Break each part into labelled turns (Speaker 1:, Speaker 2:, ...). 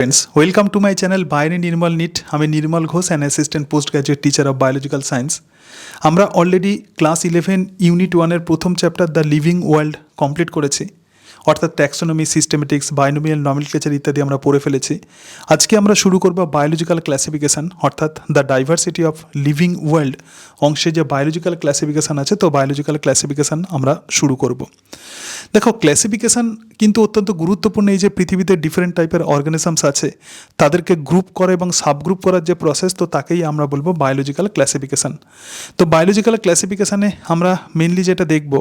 Speaker 1: Friends, welcome to my channel Biology Nirmal NEET. আমি Nirmal Ghosh, an assistant post graduate teacher of biological science. আমরা already class 11 unit 1-এর প্রথম chapter the living world complete করেছি, অর্থাৎ taxonomy, systematics, binomial নমিনক্লেচার ইত্যাদি আমরা পড়ে ফেলেছি। আজকে আমরা শুরু করব বায়োলজিক্যাল ক্লাসিফিকেশান, অর্থাৎ the diversity of living world অংশে যে বায়োলজিক্যাল ক্লাসিফিকেশান আছে, তো বায়োলজিক্যাল ক্লাসিফিকেশান আমরা শুরু করব। দেখো, ক্লাসিফিকেশান কিন্তু অত্যন্ত গুরুত্বপূর্ণ। এই যে পৃথিবীতে ডিফারেন্ট টাইপের অর্গানিজমস আছে, তাদেরকে গ্রুপ করা এবং সাবগ্রুপ করার যে প্রসেস, তো তাকেই আমরা বলবো বায়োলজিক্যাল ক্লাসিফিকেশান। তো বায়োলজিক্যাল ক্লাসিফিকেশানে আমরা মেনলি যেটা দেখব,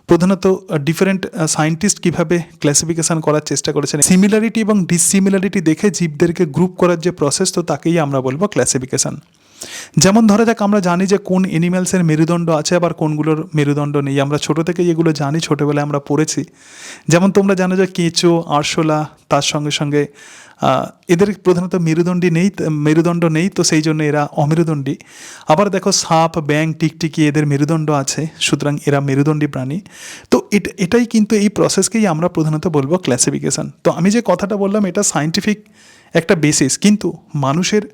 Speaker 1: প্রধানত ডিফারেন্ট সায়েন্টিস্ট কীভাবে ক্লাসিফিকেশান করার চেষ্টা করেছেন, সিমিলারিটি এবং ডিসিমিলারিটি দেখে জীবদেরকে গ্রুপ করার যে প্রসেস, তো তাকেই আমরা বলবো ক্লাসিফিকেশান। যেমন ধরা যাক, আমরা জানি যে কোন অ্যানিম্যালসের মেরুদণ্ড আছে, আবার কোনগুলোর মেরুদণ্ড নেই। আমরা ছোটো থেকেই এগুলো জানি, ছোটোবেলায় আমরা পড়েছি। যেমন তোমরা জানো যে কেঁচো, আরশোলা, তার সঙ্গে সঙ্গে এদের প্রধানত মেরুদণ্ড নেই, তো সেই জন্য এরা অমেরুদণ্ডী। আবার দেখো, সাপ, ব্যাঙ, টিকটিকি, এদের মেরুদণ্ড আছে, সুতরাং এরা মেরুদণ্ডী প্রাণী। তো এটাই কিন্তু এই প্রসেসকেই আমরা প্রধানত বলবো ক্লাসিফিকেশান। তো আমি যে কথাটা বললাম, এটা সায়েন্টিফিক একটা বেসিস, কিন্তু মানুষের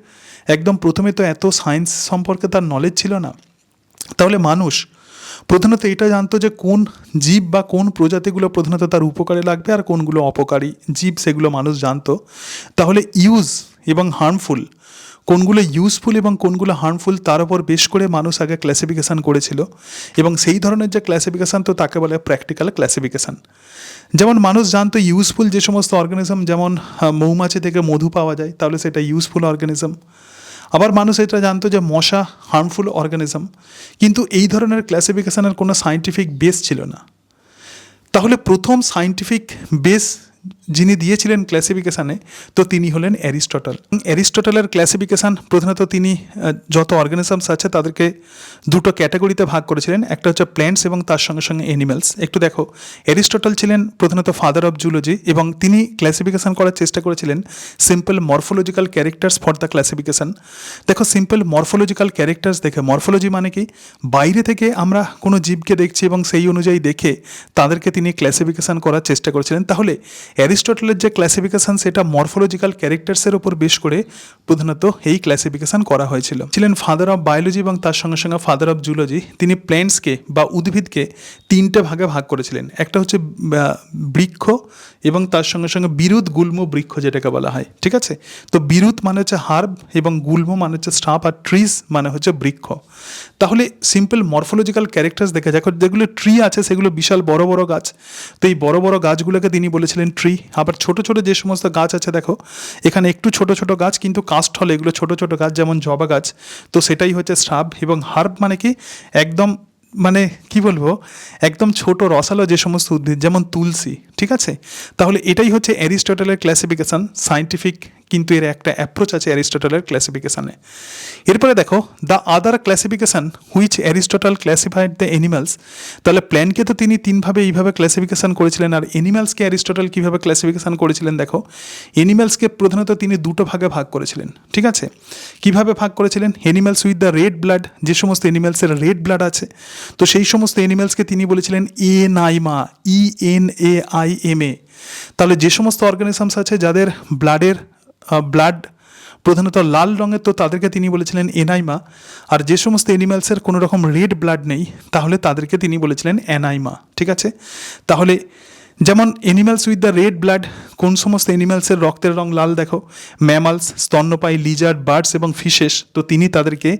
Speaker 1: একদম প্রথমে তো এত সায়েন্স সম্পর্কে তার নলেজ ছিল না। তাহলে মানুষ প্রধানত এটা জানতো যে কোন জীব বা কোন প্রজাতিগুলো প্রধানত তার উপকারে লাগবে আর কোনগুলো অপকারী জীব, সেগুলো মানুষ জানতো। তাহলে ইউজ এবং হার্মফুল, কোনগুলো ইউজফুল এবং কোনগুলো হার্মফুল, তার উপর বেশ করে মানুষ আগে ক্লাসিফিকেশান করেছিল। এবং সেই ধরনের যে ক্লাসিফিকেশান, তো তাকে বলে প্র্যাকটিক্যাল ক্লাসিফিকেশান। যেমন মানুষ জানতো ইউজফুল যে সমস্ত অর্গানিজম, যেমন মৌমাছি থেকে মধু পাওয়া যায়, তাহলে সেটা ইউজফুল অর্গানিজম। আবার মানুষ এটা জানতো যে মশা হার্মফুল অর্গানিজম, কিন্তু এই ধরনের ক্লাসিফিকেশানের কোনো সায়েন্টিফিক বেস ছিল না। তাহলে প্রথম সায়েন্টিফিক বেস যিনি দিয়েছিলেন ক্লাসিফিকেশানে, তো তিনি হলেন অ্যারিস্টটল। অ্যারিস্টটলের ক্লাসিফিকেশান প্রধানত তিনি যত অর্গানিজমস আছে তাদেরকে দুটো ক্যাটাগরিতে ভাগ করেছিলেন। একটা হচ্ছে প্ল্যান্টস এবং তার সঙ্গে সঙ্গে অ্যানিম্যালস। একটু দেখো, অ্যারিস্টটল ছিলেন প্রধানত ফাদার অফ জুলজি, এবং তিনি ক্লাসিফিকেশান করার চেষ্টা করেছিলেন simple morphological characters for the classification. দেখো, সিম্পল মরফোলজিক্যাল ক্যারেক্টার্স দেখে, মরফোলজি মানে কি, বাইরে থেকে আমরা কোনো জীবকে দেখছি এবং সেই অনুযায়ী দেখে তাদেরকে তিনি ক্লাসিফিকেশান করার চেষ্টা করেছিলেন। তাহলে অ্যারিস্টটলের যে ক্লাসিফিকেশান, সেটা মরফোলজিক্যাল ক্যারেক্টার্সের উপর বেশ করে প্রধানত এই ক্লাসিফিকেশান করা হয়েছিল। ছিলেন ফাদার অফ বায়োলজি এবং তার সঙ্গে সঙ্গে ফাদার অফ জুলজি। তিনি প্ল্যান্টসকে বা উদ্ভিদকে তিনটে ভাগে ভাগ করেছিলেন। একটা হচ্ছে বৃক্ষ এবং তার সঙ্গে সঙ্গে বিরুৎ, গুল্ম, বৃক্ষ যেটাকে বলা হয়। ঠিক আছে, তো বিরুৎ মানে হচ্ছে হার্ব এবং গুল্ম মানে হচ্ছে স্টাপ, আর ট্রিজ মানে হচ্ছে বৃক্ষ। তাহলে সিম্পল মরফোলজিক্যাল ক্যারেক্টার্স দেখে, দেখো যেগুলো ট্রি আছে সেগুলো বিশাল বড় বড় গাছ, তো এই বড় বড় গাছগুলোকে তিনি বলেছিলেন ট্রি। আবার ছোট ছোট যে সমস্ত গাছ আছে, দেখো এখানে একটু ছোট ছোট গাছ কিন্তু কাস্ট হলে এগুলো ছোট ছোট গাছ, যেমন জবা গাছ, তো সেটাই হচ্ছে শ্রাব। এবং হার্ব মানে কি, একদম মানে কি বলবো, একদম ছোট রসালো যে সমস্ত উদ্ভিদ, যেমন তুলসী। ঠিক আছে, তাহলে এটাই হচ্ছে অ্যারিস্টটলের ক্লাসিফিকেশান, সায়েন্টিফিক কিন্তু এর একটা অ্যাপ্রোচ আছে অ্যারিস্টটলের ক্লাসিফিকেশানে। এরপরে দেখো, the other classification which Aristotle classified the animals. তাহলে প্ল্যান্টকে তো তিনি তিনভাবে এইভাবে ক্লাসিফিকেশান করেছিলেন, আর অ্যানিমালসকে অ্যারিস্টটল কীভাবে ক্লাসিফিকেশান করেছিলেন, দেখো অ্যানিমালসকে প্রধানত তিনি দুটো ভাগে ভাগ করেছিলেন। ঠিক আছে, কীভাবে ভাগ করেছিলেন, animals with the red blood, যে সমস্ত অ্যানিমালসের রেড ব্লাড আছে, তো সেই সমস্ত অ্যানিমালসকে তিনি বলেছিলেন এনাইমা, ENAIMA। তাহলে যে সমস্ত অর্গানিজমস আছে যাদের ব্লাড প্রধানত লাল রঙের, তো তাদেরকে তিনি বলেছিলেন এনাইমা। আর যে সমস্ত অ্যানিম্যালসের কোনো রকম রেড ব্লাড নেই, তাহলে তাদেরকে তিনি বলেছিলেন অ্যানাইমা। ঠিক আছে, তাহলে যেমন animals with the red blood, কোন সমস্ত অ্যানিম্যালসের রক্তের রং লাল, দেখো ম্যামালস, স্তন্যপায়ী, লিজার্ড, বার্ডস এবং ফিশেস, তো তিনি তাদেরকে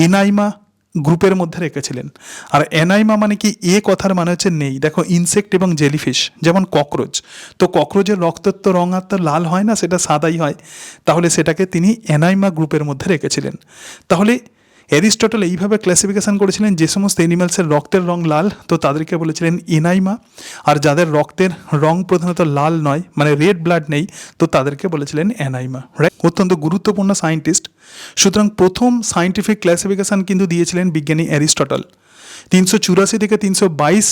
Speaker 1: এনাইমা গ্রুপের মধ্যে রেখেছিলেন। আর অ্যানাইমা মানে কি, এ কথার মানে হচ্ছে নেই। দেখো ইনসেক্ট এবং জেলিফিশ, যেমন ককরোচ, তো ককরোচের রক্তের তো রং আর তো লাল হয় না, সেটা সাদাই হয়, তাহলে সেটাকে তিনি অ্যানাইমা গ্রুপের মধ্যে রেখেছিলেন। তাহলে অ্যারিস্টটল এইভাবে ক্লাসিফিকেশান করেছিলেন, যে সমস্ত অ্যানিম্যালসের রক্তের রং লাল, তো তাদেরকে বলেছিলেন এনাইমা, আর যাদের রক্তের রং প্রধানত লাল নয়, মানে রেড ব্লাড নেই, তো তাদেরকে বলেছিলেন অ্যানাইমা। রাইট, অত্যন্ত গুরুত্বপূর্ণ সায়েন্টিস্ট। সুতরাং প্রথম সায়েন্টিফিক ক্লাসিফিকেশান কিন্তু দিয়েছিলেন বিজ্ঞানী অ্যারিস্টটল। 384 থেকে 322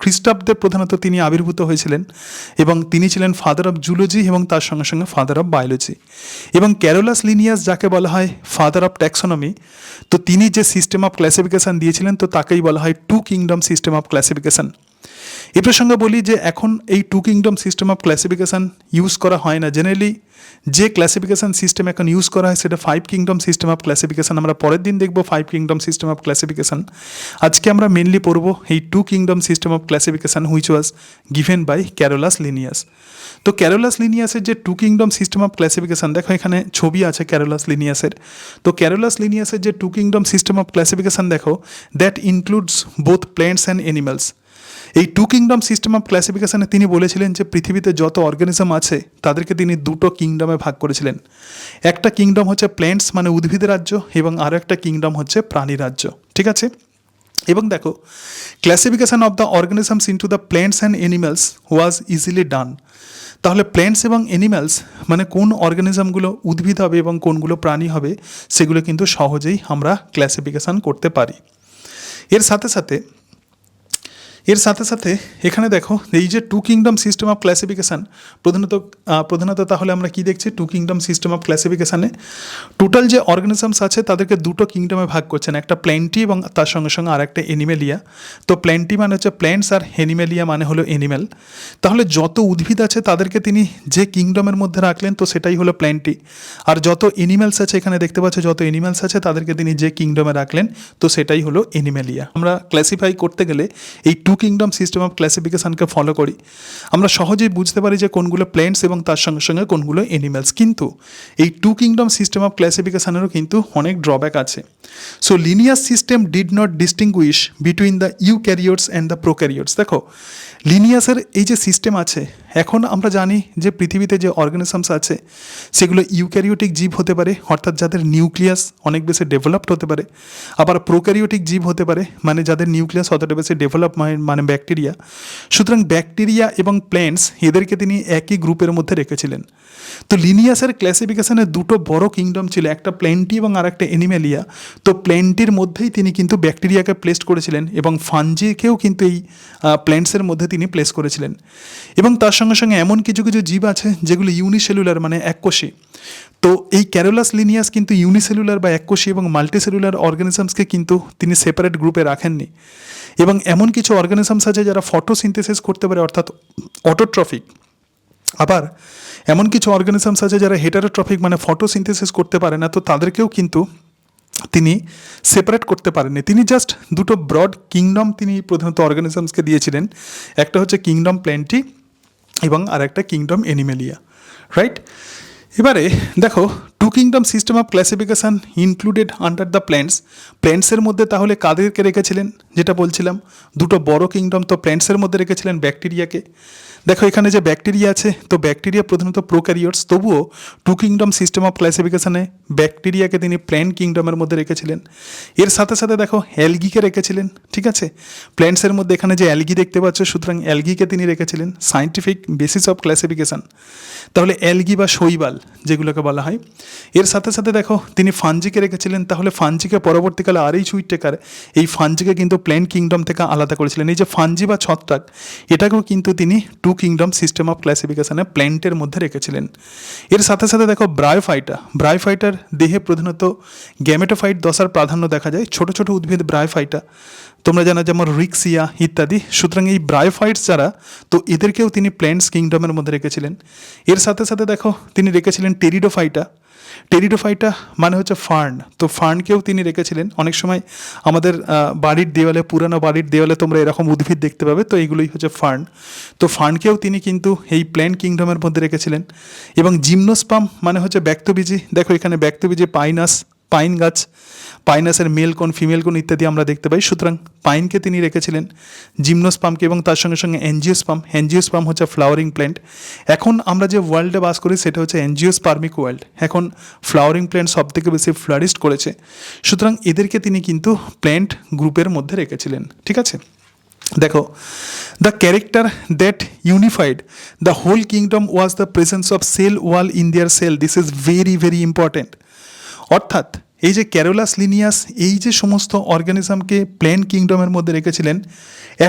Speaker 1: খ্রিস্টাব্দে প্রধানত তিনি আবির্ভূত হয়েছিলেন, এবং তিনি ছিলেন ফাদার অফ জুলজি এবং তার সঙ্গে সঙ্গে ফাদার অফ বায়োলজি। এবং ক্যারোলাস লিনিয়াস, যাকে বলা হয় ফাদার অফ ট্যাক্সোনমি, তো তিনি যে সিস্টেম অফ ক্লাসিফিকেশান দিয়েছিলেন, তো তাকেই বলা হয় two kingdom system of classification. এ প্রসঙ্গে বলি যে এখন এই two kingdom system of classification use করা হয় না। জেনারেলি যে ক্লাসিফিকেশান সিস্টেম এখন ইউজ করা হয় সেটা 5 কিংডম সিস্টেম অফ ক্লাসিফিকেশান। আমরা পরের দিন দেখব 5 কিংডম সিস্টেম অফ ক্লাসিফিকেশান। আজকে আমরা মেনলি পড়ব এই two kingdom system of classification which was given by Carolus Linnaeus. তো ক্যারোলাস লিনিয়াসের যে two kingdom system of classification, দেখো এখানে ছবি আছে ক্যারোলাস লিনিয়াসের। তো ক্যারোলাস লিনিয়াসের যে two kingdom system of classification দেখো, that includes both plants and animals. এই টু কিংডম সিস্টেম অফ ক্লাসিফিকেশানে তিনি বলেছিলেন যে পৃথিবীতে যত অর্গানিজম আছে তাদেরকে তিনি দুটো কিংডমে ভাগ করেছিলেন। একটা কিংডম হচ্ছে প্ল্যান্টস মানে উদ্ভিদ রাজ্য, এবং আরও একটা কিংডম হচ্ছে প্রাণী রাজ্য। ঠিক আছে, এবং দেখো classification of the organisms into the plants and animals was easily done. তাহলে প্ল্যান্টস এবং অ্যানিমালস মানে কোন অর্গানিজমগুলো উদ্ভিদ হবে এবং কোনগুলো প্রাণী হবে সেগুলো কিন্তু সহজেই আমরা ক্লাসিফিকেশান করতে পারি। এর সাথে সাথে এখানে দেখো এই যে two kingdom system of classification প্রধানত তাহলে আমরা কি দেখছি, টু কিংডম সিস্টেম অফ ক্লাসিফিকেশানে টোটাল যে অর্গানিজমস আছে তাদেরকে দুটো কিংডমে ভাগ করছেন, একটা প্ল্যান্টি এবং তার সঙ্গে সঙ্গে আর একটা অ্যানিমেলিয়া। তো প্ল্যান্টি মানে হচ্ছে প্ল্যান্টস আর অ্যানিমেলিয়া মানে হলো অ্যানিম্যাল। তাহলে যত উদ্ভিদ আছে তাদেরকে তিনি যে কিংডমের মধ্যে রাখলেন তো সেটাই হলো প্ল্যান্টি, আর যত অ্যানিম্যালস আছে এখানে দেখতে পাচ্ছ যত অ্যানিম্যালস আছে তাদেরকে তিনি যে কিংডমে রাখলেন তো সেটাই হলো অ্যানিমেলিয়া। আমরা ক্লাসিফাই করতে গেলে এই টু কিংডম সিস্টেম অফ ক্লাসিফিকেশানকে ফলো করি, আমরা সহজেই বুঝতে পারি যে কোনগুলো প্ল্যান্টস এবং তার সঙ্গে সঙ্গে কোনগুলো অ্যানিম্যালস। কিন্তু এই টু কিংডম সিস্টেম অফ ক্লাসিফিকেশানেরও কিন্তু অনেক ড্রব্যাক আছে। So Linnaeus system did not distinguish between the eukaryotes and the prokaryotes. দেখো লিনিয়াসের এই যে সিস্টেম আছে, এখন আমরা জানি যে পৃথিবীতে যে অর্গানিজমস আছে সেগুলো ইউক্যারিওটিক জীব হতে পারে, অর্থাৎ যাদের নিউক্লিয়াস অনেক বেশি ডেভেলপড হতে পারে, আবার প্রোক্যারিওটিক জীব হতে পারে মানে যাদের নিউক্লিয়াস অতটা বেশি ডেভেলপ মানে ব্যাকটেরিয়া। সুতরাং ব্যাকটেরিয়া এবং প্ল্যান্টস এদেরকে তিনি একই গ্রুপের মধ্যে রেখেছিলেন। তো লিনিয়াসের ক্লাসিফিকেশানে দুটো বড় কিংডম ছিল, একটা প্ল্যান্টি এবং আর একটা অ্যানিমেলিয়া। তো প্ল্যান্টির মধ্যেই তিনি কিন্তু ব্যাকটেরিয়াকে প্লেস করেছিলেন এবং ফাঞ্জিকেও কিন্তু এই প্ল্যান্টসের মধ্যে তিনি প্লেস করেছিলেন। এবং তার সঙ্গে সঙ্গে এমন কিছু কিছু জীব আছে যেগুলো ইউনিসেলুলার মানে এককোষী। তো এই ক্যারোলাস লিনিয়াস কিন্তু ইউনিসেলুলার বা এককোষী এবং মাল্টিসেলুলার অর্গানিজমসকে কিন্তু তিনি সেপারেট গ্রুপে রাখেননি। এবং এমন কিছু অর্গানিজমস আছে যারা ফটোসিনথেসিস করতে পারে অর্থাৎ অটোট্রফিক, আবার এমন কিছু অর্গানিজমস আছে যারা হেটারোট্রফিক মানে ফটোসিনথেসিস করতে পারে না, তো তাদেরকেও কিন্তু তিনি সেপারেট করতে পারেননি। তিনি জাস্ট দুটো ব্রড কিংডম তিনি প্রধানত অর্গানিজমসকে দিয়েছিলেন, একটা হচ্ছে কিংডম প্ল্যান্টি এবং আর একটা কিংডম অ্যানিমেলিয়া, রাইট। এবারে দেখো two kingdom system of classification included under the প্ল্যান্টসের মধ্যে তাহলে কাদেরকে রেখেছিলেন, যেটা বলছিলাম দুটো বড় কিংডম, তো প্ল্যান্টসের মধ্যে রেখেছিলেন ব্যাকটেরিয়াকে। দেখো এখানে যে ব্যাকটেরিয়া আছে তো ব্যাকটেরিয়া প্রধানত প্রোক্যারিওটস, তবুও টু কিংডম সিস্টেম অফ ক্লাসিফিকেশানে ব্যাকটেরিয়াকে তিনি প্ল্যান্ট কিংডমের মধ্যে রেখেছিলেন। এর সাথে সাথে দেখো অ্যালগিকে রেখেছিলেন। ঠিক আছে, প্ল্যান্টসের মধ্যে এখানে যে অ্যালগি দেখতে পাচ্ছ, সুতরাং অ্যালগিকে তিনি রেখেছিলেন সায়েন্টিফিক বেসিস অফ ক্লাসিফিকেশান। তাহলে অ্যালগি বা শৈবাল যেগুলোকে বলা হয়। এর সাথে সাথে দেখো তিনি ফাঞ্জিকে রেখেছিলেন, তাহলে ফাঞ্জিকে পরবর্তীকালে আরএইচ হুইটেকার এই ফাঞ্জিকে কিন্তু প্ল্যান্ট কিংডম থেকে আলাদা করেছিলেন। এই যে ফাঞ্জি বা ছত্রাক এটাকেও কিন্তু তিনি টু কিংডম সিস্টেম অফ ক্লাসিফিকেশানে প্ল্যান্টের মধ্যে রেখেছিলেন। এর সাথে সাথে দেখো ব্রায়োফাইটার দেহে প্রধানত গ্যামেটোফাইট দশার প্রাধান্য দেখা যায়, ছোট ছোট উদ্ভিদ ব্রায়োফাইটা তোমরা জানো যেমন রিক্সিয়া ইত্যাদি। সুতরাং এই ব্রায়োফাইটস যারা, তো এদেরকেও তিনি প্ল্যান্টস কিংডমের মধ্যে রেখেছিলেন। এর সাথে সাথে দেখো তিনি রেখেছিলেন টেরিডোফাইটা মানে হচ্ছে ফার্ন, তো ফার্নকেও তিনি রেখেছিলেন। অনেক সময় আমাদের বাড়ির দেওয়ালে, পুরানো বাড়ির দেওয়ালে তোমরা এরকম উদ্ভিদ দেখতে পাবে, তো এইগুলোই হচ্ছে ফার্ন। তো ফার্নকেও তিনি কিন্তু এই প্ল্যান্ট কিংডমের মধ্যে রেখেছিলেন। এবং জিমনোস্পার্ম মানে হচ্ছে ব্যক্তবীজী, দেখো এখানে ব্যক্তবীজী পাইন গাছ, পাইনাসের মেল কোন ফিমেল কোন ইত্যাদি আমরা দেখতে পাই। সুতরাং পাইনকে তিনি রেখেছিলেন, জিমনোস্পার্মকে, এবং তার সঙ্গে সঙ্গে অ্যাঞ্জিওস্পার্ম হচ্ছে ফ্লাওয়ারিং প্ল্যান্ট। এখন আমরা যে ওয়ার্ল্ডে বাস করি সেটা হচ্ছে অ্যাঞ্জিওস্পার্মিক ওয়ার্ল্ড, এখন ফ্লাওয়ারিং প্ল্যান্ট সব থেকে বেশি ফ্লারিস্ট করেছে। সুতরাং এদেরকে তিনি কিন্তু প্ল্যান্ট গ্রুপের মধ্যে রেখেছিলেন। ঠিক আছে, দেখো the character that unified the whole kingdom was the presence of cell wall in their cell. This is very very important. অর্থাৎ এই যে ক্যারোলাস লিনিয়াস এই যে সমস্ত অর্গানিজমকে প্ল্যান্ট কিংডমের মধ্যে রেখেছিলেন,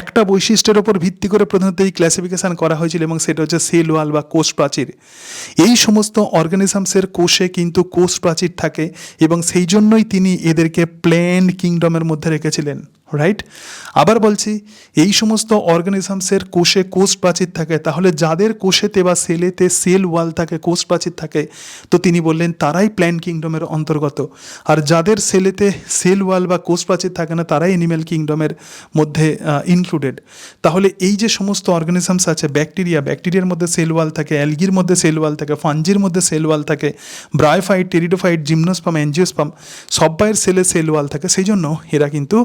Speaker 1: একটা বৈশিষ্ট্যের ওপর ভিত্তি করে প্রধানত এই ক্লাসিফিকেশান করা হয়েছিল, এবং সেটা হচ্ছে সেল ওয়াল বা কোষ প্রাচীর। এই সমস্ত অর্গানিজমসের কোষে কিন্তু কোষ প্রাচীর থাকে, এবং সেই জন্যই তিনি এদেরকে প্ল্যান্ট কিংডমের মধ্যে রেখেছিলেন। রাইট। আবার বলছি, এই সমস্ত অর্গানিজমসের কোষে কোষ প্রাচীর থাকে, তাহলে যাদের কোষেতে বা সেলেতে সেল ওয়াল থাকে, কোষ প্রাচীর থাকে, তো তিনি বললেন তারাই প্ল্যান্ট কিংডমের অন্তর্গত। আর যাদের সেলেতে সেল ওয়াল বা কোষ প্রাচীর থাকে না, তারাই অ্যানিম্যাল কিংডমের মধ্যে ইনক্লুডেড। তাহলে এই যে সমস্ত অর্গানিজমস আছে, ব্যাকটেরিয়ার মধ্যে সেল ওয়াল থাকে, অ্যালগির মধ্যে সেল ওয়াল থাকে, ফাঞ্জির মধ্যে সেল ওয়াল থাকে, ব্রায়োফাইট, টেরিডোফাইট, জিমনোস্পার্ম, অ্যাঞ্জিওস্পার্ম, সব্বাইয়ের সেলে সেল ওয়াল থাকে, সেই জন্য এরা কিন্তু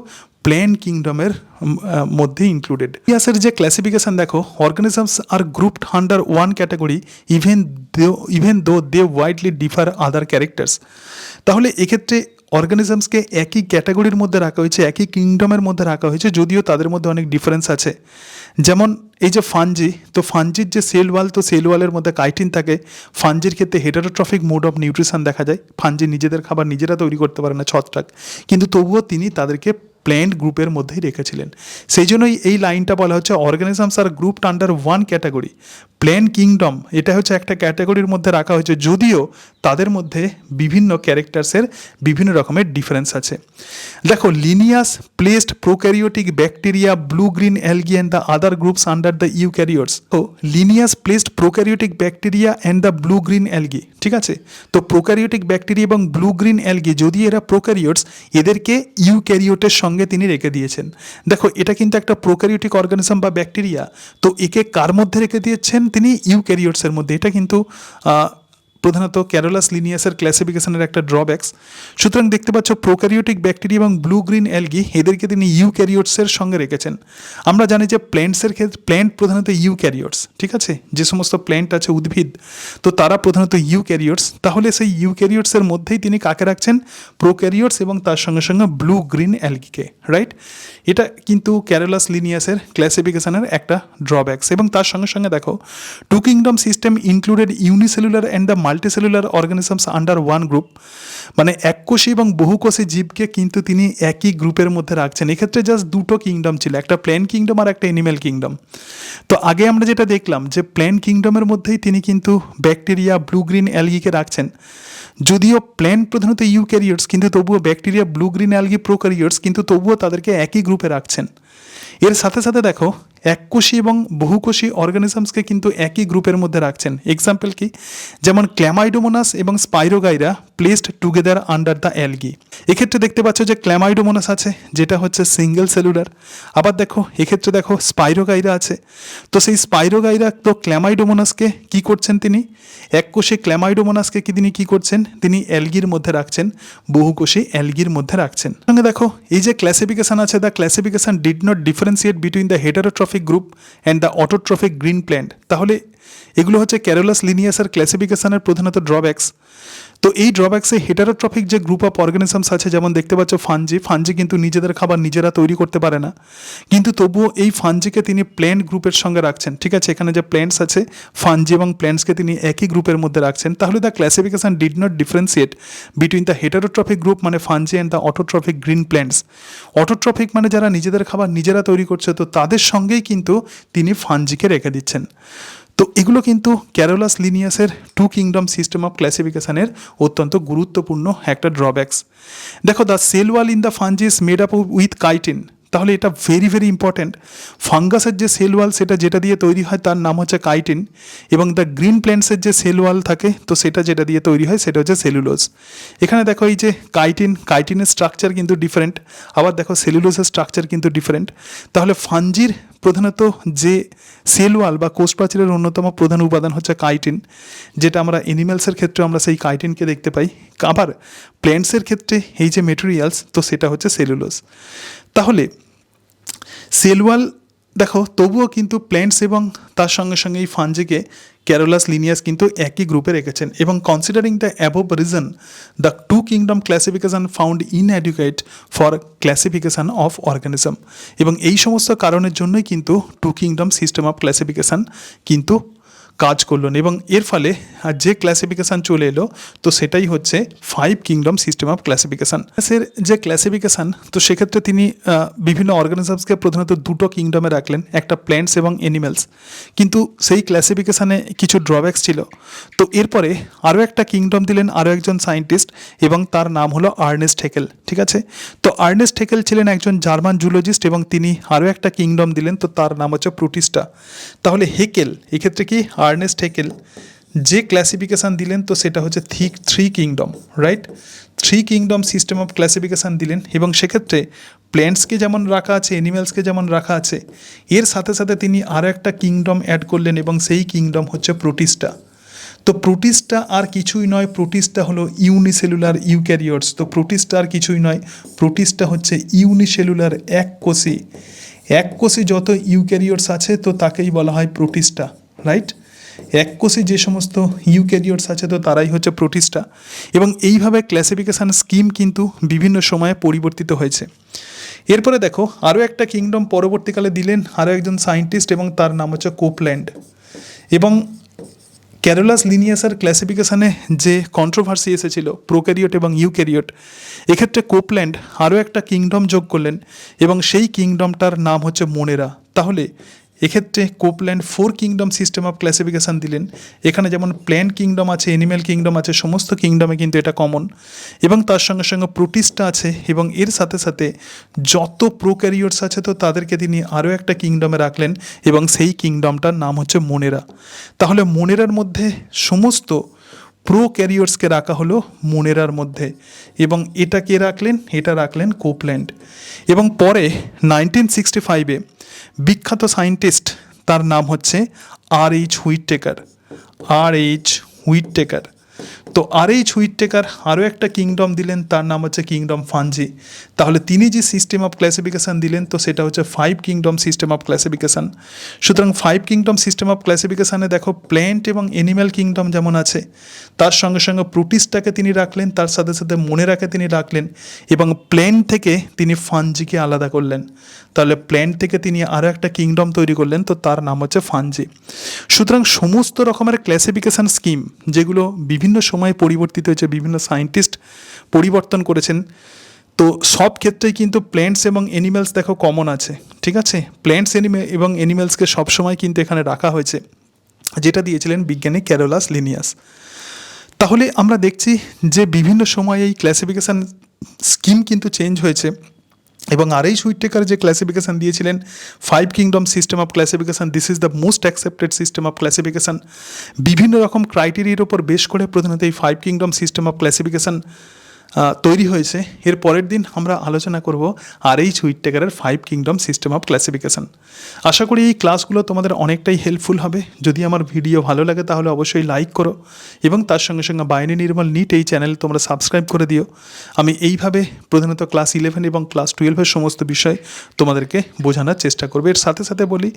Speaker 1: প্ল্যান্ট কিংডমের মধ্যে ইনক্লুডেড। ইয়াসের যে ক্লাসিফিকেশন দেখো, organisms are grouped under one category even though they widely differ other characters. তাহলে এক্ষেত্রে অর্গানিজমসকে একই ক্যাটাগরির মধ্যে রাখা হয়েছে, একই কিংডমের মধ্যে রাখা হয়েছে, যদিও তাদের মধ্যে অনেক ডিফারেন্স আছে। যেমন এই যে ফাঞ্জি, তো ফাঞ্জির যে সেল ওয়াল, তো সেল ওয়ালের মধ্যে কাইটিন থাকে। ফাঞ্জির ক্ষেত্রে হেটারোট্রফিক মোড অফ নিউট্রিশন দেখা যায়, ফাঞ্জি নিজেদের খাবার নিজেরা তৈরি করতে পারে না, ছত্রাক, কিন্তু তবুও তিনি তাদেরকে প্ল্যান্ট গ্রুপের মধ্যেই রেখেছিলেন। সেই জন্যই এই লাইনটা বলা হচ্ছে organisms are grouped under one category, plant kingdom এটা হচ্ছে একটা ক্যাটাগরির মধ্যে রাখা হয়েছে, যদিও তাদের মধ্যে বিভিন্ন ক্যারেক্টার্সের বিভিন্ন রকমের ডিফারেন্স আছে। দেখো, Linnaeus placed prokaryotic bacteria, blue green algae and the other groups under the eukaryotes. তো Linnaeus placed prokaryotic bacteria and the blue green algae, ঠিক আছে। তো প্রোক্যারিওটিক ব্যাকটেরিয়া এবং ব্লু গ্রিন অ্যালগি, যদি এরা প্রোক্যারিওটস, এদেরকে ইউক্যারিওটের সঙ্গে তিনি রেখে দিয়েছেন। দেখো, এটা কিন্তু একটা প্রোক্যারিওটিক অর্গানিজম বা ব্যাকটেরিয়া, তো একে কার মধ্যে রেখে দিয়েছেন তিনি? ইউক্যারিওটসের মধ্যে। এটা কিন্তু প্রধানত ক্যারোলাস লিনিয়াসের ক্লাসিফিকেশনের একটা ড্রব্যাকস। সুতরাং দেখতে পাচ্ছ প্রোক্যারিওটিক ব্যাকটেরিয়া এবং ব্লু গ্রিন অ্যালগি এদেরকে তিনি ইউক্যারিওটসের সঙ্গে রেখেছেন। আমরা জানি যে প্ল্যান্টসের ক্ষেত্রে প্ল্যান্ট প্রধানত ইউক্যারিওটস, ঠিক আছে, যে সমস্ত প্ল্যান্ট আছে উদ্ভিদ, তো তারা প্রধানত ইউক্যারিওটস। তাহলে সেই ইউক্যারিওটসের মধ্যেই তিনি কাকে রাখছেন? প্রোক্যারিওটস এবং তার সঙ্গে সঙ্গে ব্লু গ্রিন অ্যালগিকে, রাইট। এটা কিন্তু ক্যারোলাস লিনিয়াসের ক্লাসিফিকেশনের একটা ড্রব্যাকস। এবং তার সঙ্গে সঙ্গে দেখো, two kingdom system included unicellular and the multicellular organisms under one group, মানে এককোষী এবং বহুকোষী জীবকে কিন্তু তিনি একই গ্রুপের মধ্যে রাখছেন। এক্ষেত্রে জাস্ট দুটো কিংডম ছিল, একটা প্ল্যান্ট কিংডম আর একটা অ্যানিম্যাল কিংডম। তো আগে আমরা যেটা দেখলাম যে প্ল্যান্ট কিংডমের মধ্যেই তিনি কিন্তু ব্যাকটেরিয়া, ব্লু গ্রিন অ্যালগিকে রাখছেন। যদিও প্ল্যান্ট প্রধানত ইউক্যারিওটস, কিন্তু তবুও bacteria, blue green algae prokaryotes, কিন্তু তবুও তাদেরকে একই গ্রুপে রাখছেন। এর সাথে সাথে দেখো, এককোষী এবং বহুকোষী অর্গানিজমসকে কিন্তু একই গ্রুপের মধ্যে রাখছেন। এক্সাম্পল কি? যেমন ক্ল্যামাইডোমোনাস এবং spirogyra placed together under the algae. এক্ষেত্রে দেখতে পাচ্ছ যে ক্ল্যামাইডোমোনাস আছে, যেটা হচ্ছে সিঙ্গেল সেলুলার। আবার দেখো, এক্ষেত্রে দেখো স্পাইরোগাইরা আছে। তো সেই স্পাইরোগাইরা তো ক্ল্যামাইডোমোনাসকে কি করছেন তিনি? এককোষী ক্ল্যামাইডোমোনাসকে কি তিনি কি করছেন? তিনি অ্যালগির মধ্যে রাখছেন, বহুকোষী অ্যালগির মধ্যে রাখছেন। সঙ্গে দেখো, এই যে ক্লাসিফিকেশন আছে, the classification did not differentiate between the heterotrophic group and the autotrophic green plant. তাহলে এগুলো হচ্ছে ক্যারোলাস লিনিয়াসের ক্লাসিফিকেশনের প্রধানত ড্রব্যাকস। তো এই ড্রব্যাকসে হেটারোট্রফিক যে গ্রুপ অফ অর্গানিজমস আছে, যেমন দেখতে পাচ্ছ ফাঞ্জি কিন্তু নিজেদের খাবার নিজেরা তৈরি করতে পারে না, কিন্তু তবুও এই ফাঞ্জিকে তিনি প্ল্যান্ট গ্রুপের সঙ্গে রাখছেন, ঠিক আছে। এখানে যে প্ল্যান্টস আছে, ফাঞ্জি এবং প্ল্যান্টসকে তিনি একই গ্রুপের মধ্যে রাখছেন। তাহলে the classification did not differentiate between the heterotrophic group মানে fungi and the autotrophic green plants. Autotrophic মানে যারা নিজেদের খাবার নিজেরা তৈরি করছে, তো তাদের সঙ্গেই কিন্তু তিনি ফাঞ্জিকে রেখে দিচ্ছেন। তো এগুলো কিন্তু ক্যারোলাস লিনিয়াসের টু কিংডম সিস্টেম অফ ক্লাসিফিকেশনের অত্যন্ত গুরুত্বপূর্ণ একটা ড্রব্যাকস। দেখো, the cell wall in the fungi is made up with chitin. তাহলে এটা ভেরি ইম্পর্ট্যান্ট। ফাঙ্গাসের যে সেল ওয়াল সেটা যেটা দিয়ে তৈরি হয় তার নাম হচ্ছে কাইটিন, এবং দ্য গ্রিন প্ল্যান্টসের যে সেল ওয়াল থাকে, তো সেটা যেটা দিয়ে তৈরি হয় সেটা হচ্ছে সেলুলোজ। এখানে দেখো, এই যে কাইটিনের স্ট্রাকচার কিন্তু ডিফারেন্ট, আবার দেখো সেলুলোজের স্ট্রাকচার কিন্তু ডিফারেন্ট। তাহলে ফাঞ্জির প্রধানত যে সেল ওয়াল বা কোষ প্রাচীরের অন্যতম প্রধান উপাদান হচ্ছে কাইটিন, যেটা আমরা অ্যানিম্যালসের ক্ষেত্রে আমরা সেই কাইটিনকে দেখতে পাই। আবার প্ল্যান্টসের ক্ষেত্রে এই যে মেটেরিয়ালস, তো সেটা হচ্ছে সেলুলোজ। তাহলে সেল ওয়াল দেখো, তবুও কিন্তু প্ল্যান্টস এবং তার সঙ্গে সঙ্গে এই ফাঞ্জিকে ক্যারোলাস লিনিয়াস কিন্তু একই গ্রুপে রেখেছেন। এবং considering the above reason, the two kingdom classification found inadequate for classification of organism. এবং এই সমস্ত কারণের জন্যই কিন্তু two kingdom system of classification কিন্তু কাজ করলো না, এবং এর ফলে যে ক্লাসিফিকেশান চলে এলো তো সেটাই হচ্ছে 5 কিংডম সিস্টেম অফ ক্লাসিফিকেশান। যে ক্লাসিফিকেশান, তো সেক্ষেত্রে তিনি বিভিন্ন অর্গানিজমসকে প্রধানত দুটো কিংডমে রাখলেন, একটা প্ল্যান্টস এবং অ্যানিমেলস, কিন্তু সেই ক্লাসিফিকেশানে কিছু ড্রব্যাকস ছিল। তো এরপরে আরও একটা কিংডম দিলেন আরও একজন সায়েন্টিস্ট, এবং তার নাম হলো আর্নেস্ট হেকেল। ঠিক আছে, তো আর্নেস্ট হেকেল ছিলেন একজন জার্মান জুলজিস্ট, এবং তিনি আরও একটা কিংডম দিলেন, তো তার নাম হচ্ছে প্রোটিস্টা। তাহলে হেকেল এক্ষেত্রে কি আর্নেস্ট হেকেল যে ক্লাসিফিকেশান দিলেন তো সেটা হচ্ছে 3 kingdom, right? 3 kingdom system of classification দিলেন, এবং সেক্ষেত্রে প্ল্যান্টসকে যেমন রাখা আছে, অ্যানিমেলসকে যেমন রাখা আছে, এর সাথে সাথে তিনি আরও একটা কিংডম অ্যাড করলেন, এবং সেই কিংডম হচ্ছে প্রোটিস্টা। তো প্রোটিস্টা আর কিছুই নয়, প্রোটিস্টা হলো ইউনিসেলুলার ইউক্যারিওটস। তো প্রোটিস্টা আর কিছুই নয়, প্রোটিস্টা হচ্ছে ইউনিসেলুলার এককোষী যত ইউক্যারিওটস আছে তো তাকেই বলা হয় প্রোটিস্টা, রাইট? এককোষী যে সমস্ত ইউক্যারিওটস আছে তো তারাই হচ্ছে প্রোটিস্টা। এবং এইভাবে ক্লাসিফিকেশান স্কিম কিন্তু বিভিন্ন সময়ে পরিবর্তিত হয়েছে। এরপরে দেখো আরও একটা কিংডম পরবর্তীকালে দিলেন আরও একজন সায়েন্টিস্ট, এবং তার নাম হচ্ছে কোপল্যান্ড। এবং ক্যারোলাস লিনিয়াসের ক্লাসিফিকেশানে যে কন্ট্রোভার্সি এসেছিল প্রোক্যারিওট এবং ইউক্যারিওট, এক্ষেত্রে কোপল্যান্ড আরও একটা কিংডম যোগ করলেন, এবং সেই কিংডমটার নাম হচ্ছে মোনেরা। তাহলে এক্ষেত্রে Copeland 4 kingdom system of classification দিলেন। এখানে যেমন প্ল্যান্ট কিংডম আছে, অ্যানিম্যাল কিংডম আছে, সমস্ত কিংডমে কিন্তু এটা কমন, এবং তার সঙ্গে সঙ্গে প্রোটিস্টা আছে, এবং এর সাথে সাথে যত প্রোক্যারিওটস আছে তো তাদেরকে তিনি আরও একটা কিংডমে রাখলেন, এবং সেই কিংডমটার নাম হচ্ছে মোনেরা। তাহলে মোনেরার মধ্যে সমস্ত প্রোক্যারিওটসকে রাখা হলো মোনেরার মধ্যে, এবং এটা কে রাখলেন? এটা রাখলেন কোপল্যান্ড। এবং পরে 1965-এ বিখ্যাত সায়েন্টিস্ট, তার নাম হচ্ছে R.H. হুইটটেকার। তো R.H. হুইটটেকার আরও একটা কিংডম দিলেন, তার নাম হচ্ছে কিংডম ফানজি। তাহলে তিনি যে সিস্টেম অফ ক্লাসিফিকেশান দিলেন তো সেটা হচ্ছে 5 কিংডম সিস্টেম অফ ক্লাসিফিকেশান। সুতরাং 5 কিংডম সিস্টেম অফ ক্লাসিফিকেশানে দেখো প্ল্যান্ট এবং অ্যানিম্যাল কিংডম যেমন আছে, তার সঙ্গে সঙ্গে প্রোটিস্টাকে তিনি রাখলেন, তার সাথে সাথে মোনেরাকে তিনি রাখলেন, এবং প্ল্যান্ট থেকে তিনি ফানজিকে আলাদা করলেন। তাহলে প্ল্যান্ট থেকে তিনি আরও একটা কিংডম তৈরি করলেন, তো তার নাম হচ্ছে ফানজি। সুতরাং সমস্ত রকমের ক্লাসিফিকেশান স্কিম যেগুলো বিভিন্ন সময়ে পরিবর্তিত হয়েছে, বিভিন্ন সায়েন্টিস্ট পরিবর্তন করেছেন, তো সব ক্ষেত্রেই কিন্তু প্ল্যান্টস এবং অ্যানিম্যালস দেখো কমন আছে। ঠিক আছে, প্ল্যান্টস এবং অ্যানিম্যালসকে সবসময় কিন্তু এখানে রাখা হয়েছে, যেটা দিয়েছিলেন বিজ্ঞানী ক্যারোলাস লিনিয়াস। তাহলে আমরা দেখছি যে বিভিন্ন সময়ে এই ক্লাসিফিকেশান স্কিম কিন্তু চেঞ্জ হয়েছে, এবং R.H. হুইটটেকার যে ক্লাসিফিকেশান দিয়েছিলেন 5 kingdom system of classification, this is the most accepted system of classification. বিভিন্ন রকম ক্রাইটেরিয়ার উপর বেশ করে প্রধানত এই 5 কিংডম সিস্টেম অফ ক্লাসিফিকেশান তৈরি হয়েছে। এর পরের দিন আমরা আলোচনা করব R.H. হুইটটেকারের 5 কিংডম সিস্টেম অফ ক্লাসিফিকেশান। আশা করি এই ক্লাসগুলো তোমাদের অনেকটাই হেল্পফুল হবে। যদি আমার ভিডিও ভালো লাগে তাহলে অবশ্যই লাইক করো, এবং তার সঙ্গে সঙ্গে বাইরে নির্মল নিট এই চ্যানেল তোমরা সাবস্ক্রাইব করে দিও। আমি এইভাবে প্রধানত ক্লাস 11 এবং ক্লাস 12-এর সমস্ত বিষয় তোমাদেরকে বোঝানোর চেষ্টা করবো। এর সাথে সাথে বলি,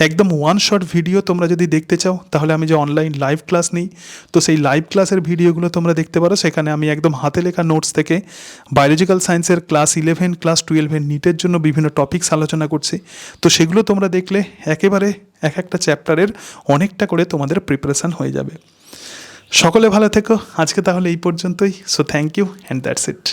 Speaker 1: একদম ওয়ান শট ভিডিও তোমরা যদি দেখতে চাও তাহলে আমি যে অনলাইন লাইভ ক্লাস নিই, তো সেই লাইভ ক্লাসের ভিডিওগুলো তোমরা দেখতে পারো। সেখানে আমি একদম হাতে লেখা নোটস থেকে বায়োলজিক্যাল সায়েন্সের ক্লাস 11, ক্লাস 12-এর নিটের জন্য বিভিন্ন টপিকস আলোচনা করছি। তো সেগুলো তোমরা দেখলে একেবারে এক একটা চ্যাপ্টারের অনেকটা করে তোমাদের প্রিপারেশান হয়ে যাবে। সকলে ভালো থেকো, আজকে তাহলে এই পর্যন্তই। So thank you and that's it.